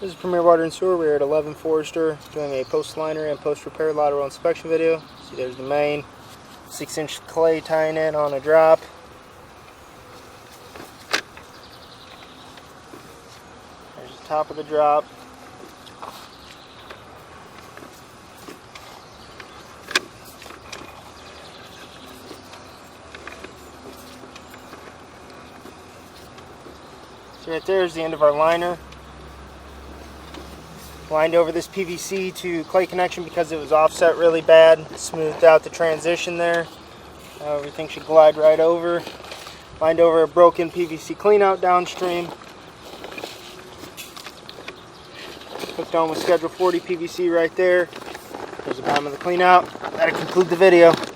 This is Premier Water and Sewer. We're at 11 Forester doing a post-liner and post-repair lateral inspection video. See, there's the main 6-inch clay tying in on a drop. There's the top of the drop. So right there is the end of our liner. Lined over this PVC to clay connection because it was offset really bad. Smoothed out the transition there. Everything should glide right over. Lined over a broken PVC cleanout downstream. Hooked on with Schedule 40 PVC right there. There's the bottom of the cleanout. That'll conclude the video.